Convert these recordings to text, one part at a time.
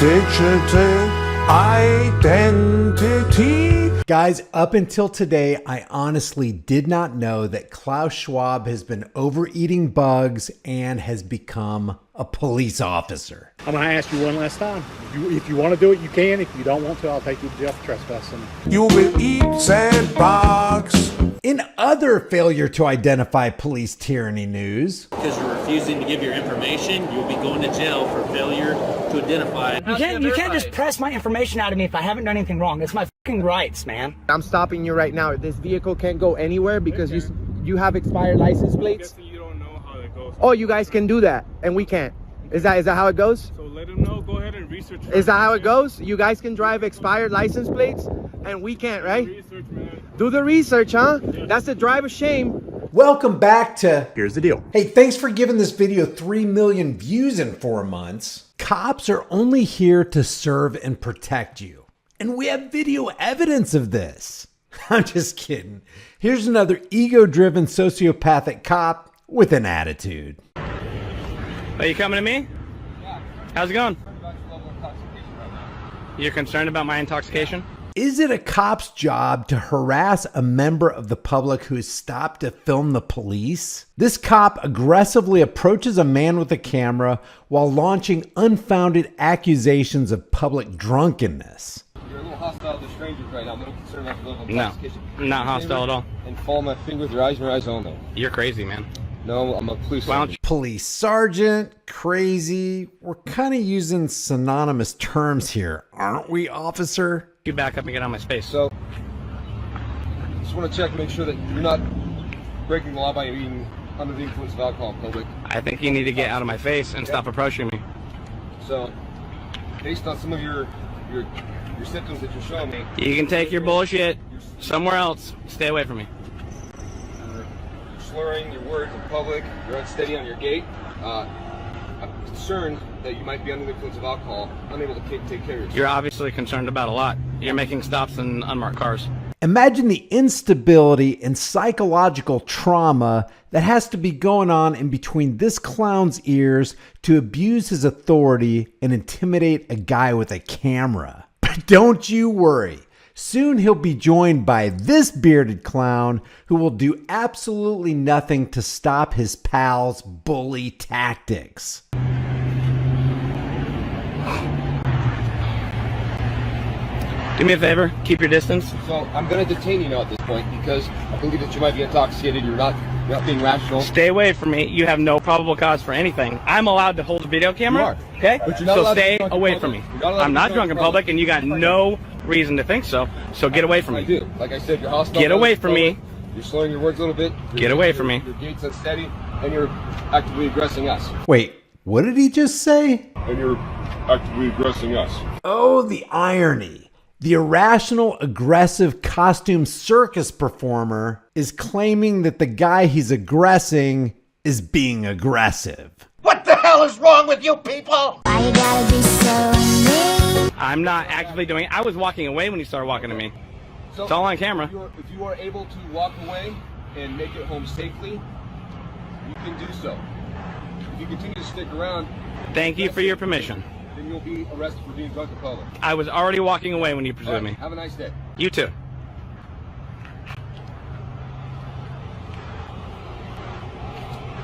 digital identity. Guys, up until today, I honestly did not know that Klaus Schwab has been overeating bugs and has become a police officer. I'm going to ask you one last time. If you want to do it, you can. If you don't want to, I'll take you to jail for trespassing. You will eat said bugs. In other failure to identify police tyranny news, because you're refusing to give your information, you'll be going to jail for failure to identify. You can't just press my information out of me if I haven't done anything wrong. It's my fucking rights, man. I'm stopping you right now. This vehicle can't go anywhere because you have expired license plates. You don't know how that goes. Oh, you guys can do that and we can't. Is that how it goes? So let them know. Go ahead and research. Is that how it goes? You guys can drive expired license plates and we can't, right? Research, man. Do the research, huh? That's a drive of shame. welcome back to Here's the Deal. Hey, thanks for giving this video 3 million views in 4 months. Cops are only here to serve and protect you. And we have video evidence of this. I'm just kidding. Here's another ego-driven sociopathic cop with an attitude. Are you coming to me? Yeah. How's it going? You're concerned about my intoxication? Is it a cop's job to harass a member of the public who has stopped to film the police? This cop aggressively approaches a man with a camera while launching unfounded accusations of public drunkenness. You're a little hostile to strangers right now. I'm a little concerned about the level of intoxication. No, not hostile at all. And follow my finger with your eyes and your eyes only. You're crazy, man. No, I'm a police sergeant. Police sergeant, crazy. We're kind of using synonymous terms here, aren't we, officer? You back up and get on my space. So, just want to check, make sure that you're not breaking the law by being under the influence of alcohol in public. I think you need to get out of my face and stop approaching me. So, based on some of your symptoms that you're showing me, you can take your bullshit somewhere else. Stay away from me. You're slurring your words in public. You're unsteady on your gait. I'm concerned that you might be under the influence of alcohol, unable to take care of yourself. You're obviously concerned about a lot. You're making stops in unmarked cars. Imagine the instability and psychological trauma that has to be going on in between this clown's ears to abuse his authority and intimidate a guy with a camera. But don't you worry. Soon he'll be joined by this bearded clown who will do absolutely nothing to stop his pal's bully tactics. Do me a favor, keep your distance. So I'm going to detain you now at this point because I believe that you might be intoxicated. You're not being rational. Stay away from me. You have no probable cause for anything. I'm allowed to hold a video camera. You are. Okay? But you're not so allowed to stay be drunk in away public. from me. You're not allowed I'm to not be drunk in public and you got no reason to think so. So get away from me. I do. Like I said, you're hostile. Get away from me. You're slurring your words a little bit. Get away from me. Your gait's unsteady, and you're actively aggressing us. Wait, what did he just say? And you're actively aggressing us. Oh, the irony. The irrational, aggressive costume circus performer is claiming that the guy he's aggressing is being aggressive. What the hell is wrong with you people? Why you gotta be so mean? I'm not actively doing it. I was walking away when you started walking to me. So it's all on camera. If you are able to walk away and make it home safely, you can do so. If you continue to stick around, Thank you for your permission. then you'll be arrested for being drunk in public. I was already walking away when you pursued All right, me. have a nice day. You too.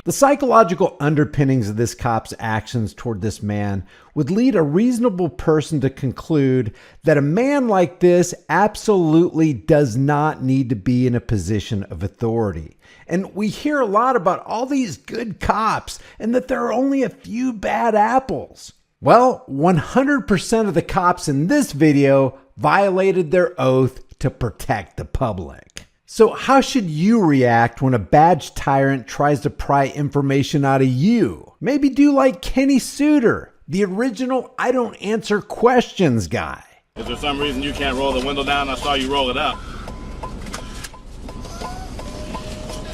The psychological underpinnings of this cop's actions toward this man would lead a reasonable person to conclude that a man like this absolutely does not need to be in a position of authority. And we hear a lot about all these good cops and that there are only a few bad apples. Well, 100% of the cops in this video violated their oath to protect the public. So how should you react when a badge tyrant tries to pry information out of you? Maybe do like Kenny Suter, the original I don't answer questions guy. Is there some reason you can't roll the window down? I saw you roll it up.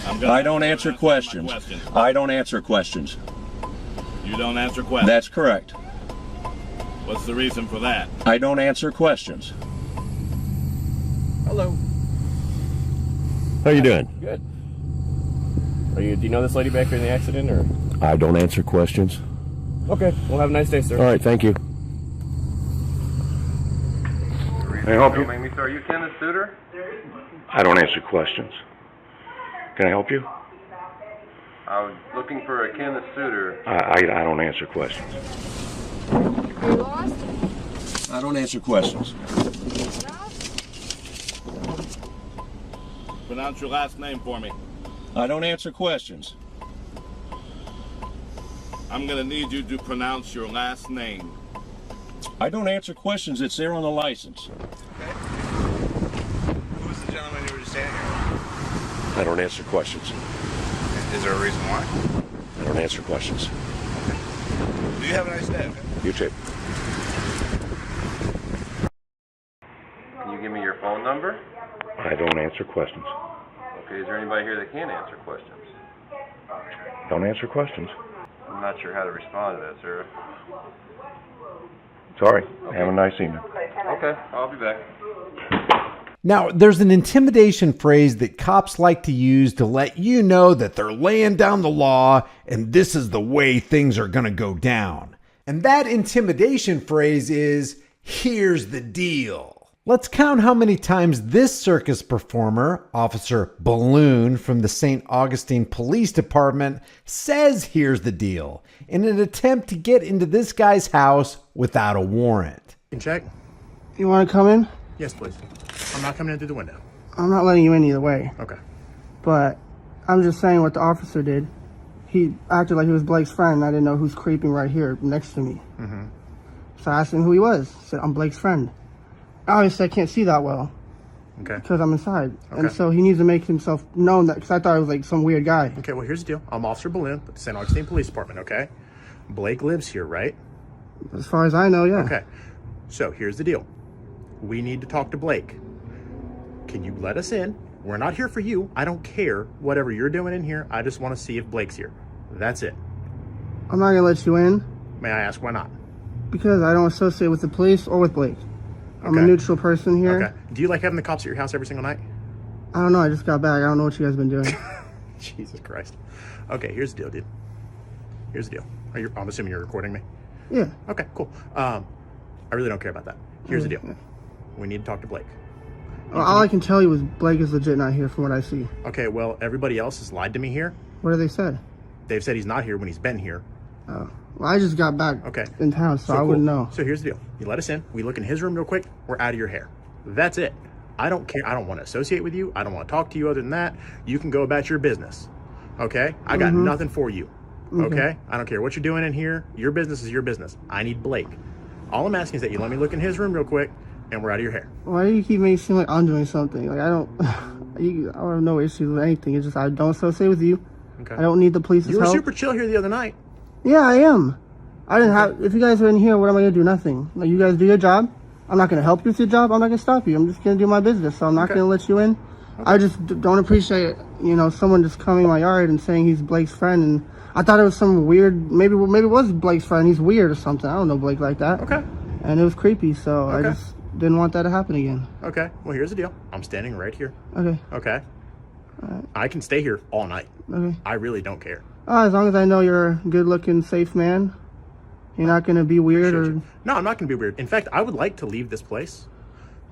I don't answer questions. I don't answer questions. You don't answer questions? That's correct. What's the reason for that? I don't answer questions. Hello. How you doing? Good. Do you know this lady back here in the accident, or? I don't answer questions. Okay. Well, have a nice day, sir. All right, thank you. Can I help you? Don't make me start. Are you Ken the Suitor? I don't answer questions. Can I help you? I was looking for a Ken the Suitor. I don't answer questions. Are you lost? I don't answer questions. Pronounce your last name for me. I don't answer questions. I'm gonna need you to pronounce your last name. I don't answer questions. It's there on the license. Okay. Who was the gentleman you were just standing here? I don't answer questions. Is there a reason why? I don't answer questions. Do you have a nice day? Okay? You too. Can you give me your phone number? I don't answer questions. Okay, is there anybody here that can answer questions? Don't answer questions. I'm not sure how to respond to that, sir. Sorry. Have a nice evening. Okay, I'll be back. Now, there's an intimidation phrase that cops like to use to let you know that they're laying down the law and this is the way things are going to go down. And that intimidation phrase is, here's the deal. Let's count how many times this circus performer, Officer Balloon from the St. Augustine Police Department, says here's the deal in an attempt to get into this guy's house without a warrant. Check. You want to come in? Yes, please. I'm not coming in through the window. I'm not letting you in either way. Okay. But I'm just saying what the officer did. He acted like he was Blake's friend. I didn't know who's creeping right here next to me. Mm-hmm. So I asked him who he was. He said, I'm Blake's friend. Obviously, I can't see that well. Okay. Because I'm inside. Okay. And so he needs to make himself known that, because I thought it was like some weird guy. Okay, well, here's the deal. I'm Officer Balloon with the St. Augustine Police Department, okay? Blake lives here, right? As far as I know, yeah. Okay. So here's the deal. We need to talk to Blake. Can you let us in? We're not here for you. I don't care whatever you're doing in here. I just want to see if Blake's here. That's it. I'm not going to let you in. May I ask why not? Because I don't associate with the police or with Blake. I'm a neutral person here. Okay. Do you like having the cops at your house every single night? I don't know. I just got back. I don't know what you guys been doing. Jesus Christ. Okay, here's the deal, dude. Here's the deal. I'm assuming you're recording me? Yeah. Okay, cool. I really don't care about that. Here's the deal. Yeah. We need to talk to Blake. Well, all I can tell you is Blake is legit not here from what I see. Okay, well, everybody else has lied to me here. What have they said? They've said he's not here when he's been here. Oh. Well, I just got back in town, so I wouldn't know. So here's the deal. You let us in. We look in his room real quick. We're out of your hair. That's it. I don't care. I don't want to associate with you. I don't want to talk to you other than that. You can go about your business. Okay? I got nothing for you. Okay? I don't care what you're doing in here. Your business is your business. I need Blake. All I'm asking is that you let me look in his room real quick, and we're out of your hair. Why do you keep making it seem like I'm doing something? Like, I don't have no issues with anything. It's just I don't associate with you. Okay. I don't need the police's help. You were super chill here the other night. Yeah, I am. I didn't have. If you guys are in here, what am I gonna do? Nothing. Like, you guys do your job. I'm not gonna help you with your job. I'm not gonna stop you. I'm just gonna do my business. So I'm not gonna let you in. I just don't appreciate, someone just coming in my yard and saying he's Blake's friend. And I thought it was some weird. Maybe it was Blake's friend. He's weird or something. I don't know Blake like that. Okay. And it was creepy. So I just didn't want that to happen again. Okay. Well, here's the deal. I'm standing right here. Okay. Okay. Alright. I can stay here all night. Okay. I really don't care. As long as I know you're a good-looking, safe man. You're not going to be weird or... No, I'm not going to be weird. In fact, I would like to leave this place.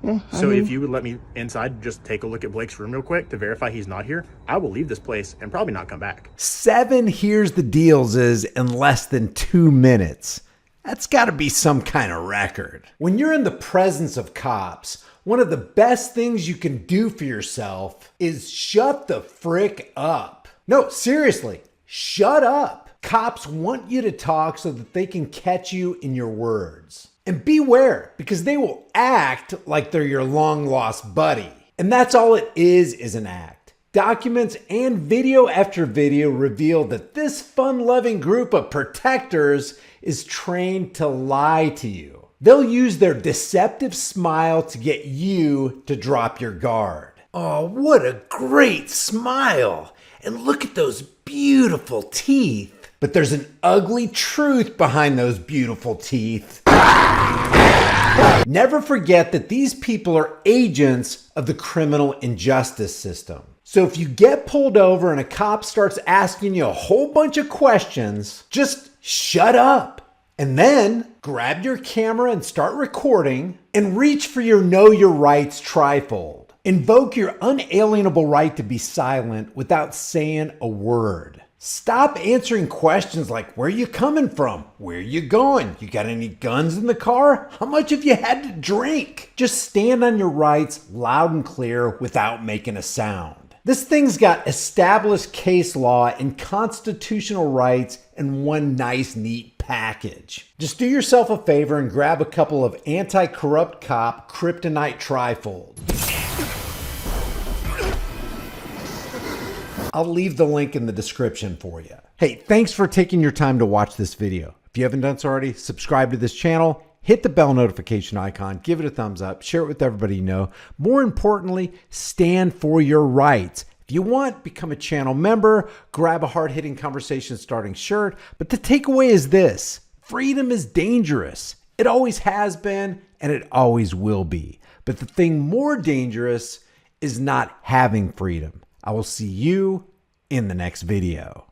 Yeah. So if you would let me inside, just take a look at Blake's room real quick to verify he's not here, I will leave this place and probably not come back. 7 here's the deals is in less than 2 minutes. That's got to be some kind of record. When you're in the presence of cops, one of the best things you can do for yourself is shut the frick up. No, seriously, shut up. Cops want you to talk so that they can catch you in your words. And beware, because they will act like they're your long lost buddy. And that's all it is an act. Documents and video after video reveal that this fun-loving group of protectors is trained to lie to you. They'll use their deceptive smile to get you to drop your guard. Oh, what a great smile. And look at those beautiful teeth. But there's an ugly truth behind those beautiful teeth. Never forget that these people are agents of the criminal injustice system. So if you get pulled over and a cop starts asking you a whole bunch of questions, just shut up And then grab your camera and start recording and reach for your Know Your Rights trifold. Invoke your unalienable right to be silent without saying a word. Stop answering questions like, where are you coming from? Where are you going? You got any guns in the car? How much have you had to drink? Just stand on your rights loud and clear without making a sound. This thing's got established case law and constitutional rights in one nice, neat package. Just do yourself a favor and grab a couple of anti-corrupt cop kryptonite trifold. I'll leave the link in the description for you. Hey, thanks for taking your time to watch this video. If you haven't done so already, subscribe to this channel, hit the bell notification icon, give it a thumbs up, share it with everybody you know. More importantly, stand for your rights. If you want, become a channel member, grab a hard-hitting conversation starting shirt. But the takeaway is this: freedom is dangerous. It always has been, and it always will be. But the thing more dangerous is not having freedom. I will see you in the next video.